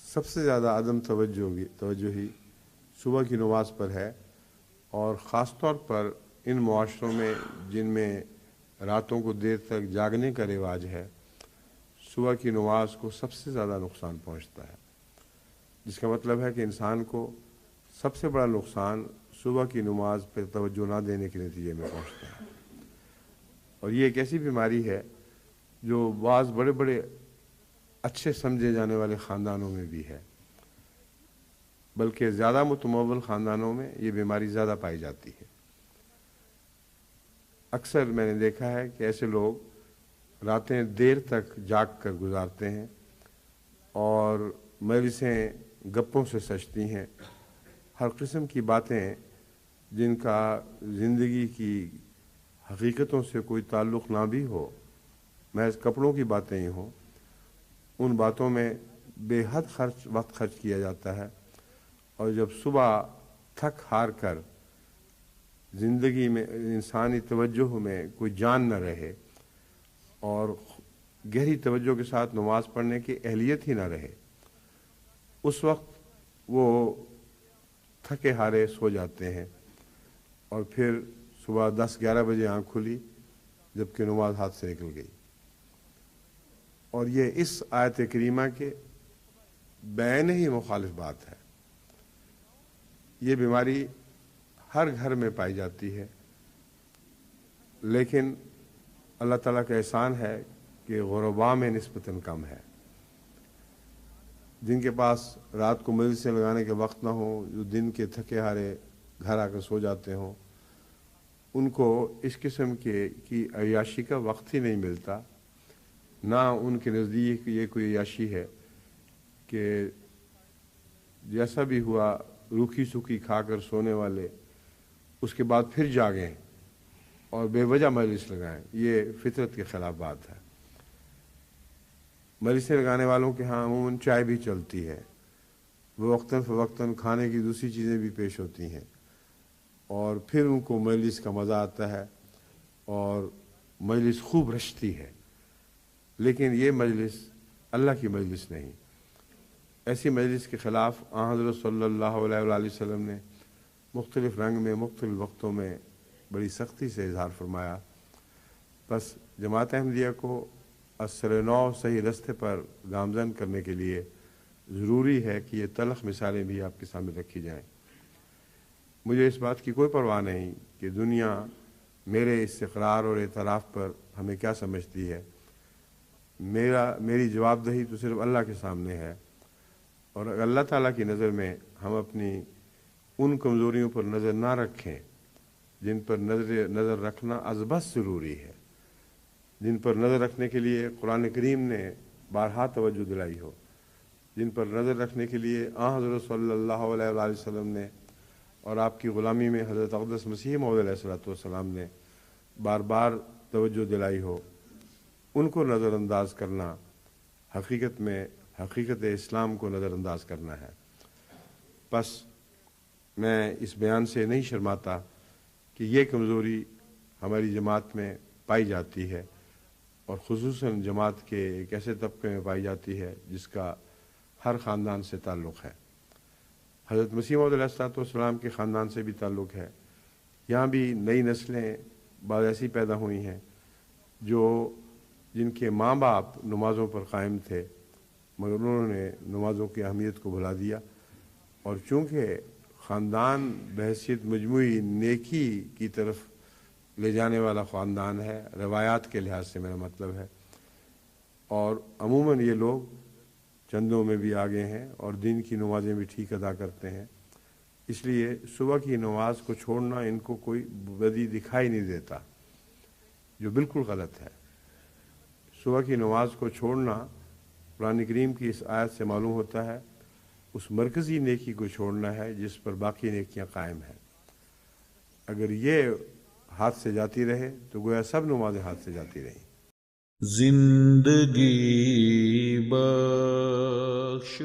سب سے زیادہ عدم توجہی صبح کی نماز پر ہے، اور خاص طور پر ان معاشروں میں جن میں راتوں کو دیر تک جاگنے کا رواج ہے، صبح کی نماز کو سب سے زیادہ نقصان پہنچتا ہے، جس کا مطلب ہے کہ انسان کو سب سے بڑا نقصان صبح کی نماز پہ توجہ نہ دینے کے نتیجے میں پہنچتا ہے۔ اور یہ ایک ایسی بیماری ہے جو بعض بڑے بڑے اچھے سمجھے جانے والے خاندانوں میں بھی ہے، بلکہ زیادہ متمول خاندانوں میں یہ بیماری زیادہ پائی جاتی ہے۔ اکثر میں نے دیکھا ہے کہ ایسے لوگ راتیں دیر تک جاگ کر گزارتے ہیں اور مجلسیں گپوں سے سجتی ہیں، ہر قسم کی باتیں جن کا زندگی کی حقیقتوں سے کوئی تعلق نہ بھی ہو، محض کپڑوں کی باتیں ہی ہوں، ان باتوں میں بے حد وقت خرچ کیا جاتا ہے، اور جب صبح تھک ہار کر زندگی میں انسانی توجہ میں کوئی جان نہ رہے اور گہری توجہ کے ساتھ نماز پڑھنے کی اہلیت ہی نہ رہے، اس وقت وہ تھکے ہارے سو جاتے ہیں، اور پھر صبح 10-11 بجے آنکھ کھلی جبکہ نماز ہاتھ سے نکل گئی۔ اور یہ اس آیت کریمہ کے بین ہی مخالف بات ہے۔ یہ بیماری ہر گھر میں پائی جاتی ہے، لیکن اللہ تعالیٰ کا احسان ہے کہ غرباء میں نسبتاً کم ہے۔ جن کے پاس رات کو مجلسیں لگانے کے وقت نہ ہو، جو دن کے تھکے ہارے گھر آ کر سو جاتے ہوں، ان کو اس قسم کی عیاشی کا وقت ہی نہیں ملتا، نہ ان کے نزدیک یہ کوئی عیاشی ہے کہ جیسا بھی ہوا روکھی سوکھی کھا کر سونے والے اس کے بعد پھر جاگیں اور بے وجہ مجلس لگائیں۔ یہ فطرت کے خلاف بات ہے۔ مجلسیں لگانے والوں کے ہاں عموماً چائے بھی چلتی ہے، وہ وقتاً فوقتاً کھانے کی دوسری چیزیں بھی پیش ہوتی ہیں، اور پھر ان کو مجلس کا مزہ آتا ہے اور مجلس خوب رچتی ہے، لیکن یہ مجلس اللہ کی مجلس نہیں۔ ایسی مجلس کے خلاف حضرت صلی اللہ علیہ وآلہ وسلم نے مختلف رنگ میں مختلف وقتوں میں بڑی سختی سے اظہار فرمایا۔ بس جماعت احمدیہ کو اثر نو صحیح رستے پر گامزن کرنے کے لیے ضروری ہے کہ یہ تلخ مثالیں بھی آپ کے سامنے رکھی جائیں۔ مجھے اس بات کی کوئی پرواہ نہیں کہ دنیا میرے اس اقرار اور اعتراف پر ہمیں کیا سمجھتی ہے۔ میری جواب دہی تو صرف اللہ کے سامنے ہے، اور اگر اللہ تعالیٰ کی نظر میں ہم اپنی ان کمزوریوں پر نظر نہ رکھیں جن پر نظر رکھنا از بس ضروری ہے، جن پر نظر رکھنے کے لیے قرآن کریم نے بارہا توجہ دلائی ہو، جن پر نظر رکھنے کے لیے حضرت صلی اللہ علیہ وآلہ وسلم نے اور آپ کی غلامی میں حضرت اقدس مسیح موعود علیہ السلام نے بار بار توجہ دلائی ہو، ان کو نظر انداز کرنا حقیقت اسلام کو نظر انداز کرنا ہے۔ بس میں اس بیان سے نہیں شرماتا کہ یہ کمزوری ہماری جماعت میں پائی جاتی ہے، اور خصوصاً جماعت کے ایک ایسے طبقے میں پائی جاتی ہے جس کا ہر خاندان سے تعلق ہے۔ حضرت مسیح موعود علیہ السلام کے خاندان سے بھی تعلق ہے۔ یہاں بھی نئی نسلیں بعض ایسی پیدا ہوئی ہیں جن کے ماں باپ نمازوں پر قائم تھے، مگر انہوں نے نمازوں کی اہمیت کو بھلا دیا، اور چونکہ خاندان بحیثیت مجموعی نیکی کی طرف لے جانے والا خاندان ہے، روایات کے لحاظ سے میرا مطلب ہے، اور عموماً یہ لوگ چندوں میں بھی آگے ہیں اور دن کی نمازیں بھی ٹھیک ادا کرتے ہیں، اس لیے صبح کی نماز کو چھوڑنا ان کو کوئی بدی دکھائی نہیں دیتا، جو بالکل غلط ہے۔ صبح کی نماز کو چھوڑنا قرآن کریم کی اس آیت سے معلوم ہوتا ہے اس مرکزی نیکی کو چھوڑنا ہے جس پر باقی نیکیاں قائم ہیں۔ اگر یہ ہاتھ سے جاتی رہے تو گویا سب نمازیں ہاتھ سے جاتی رہیں۔ زندگی بخش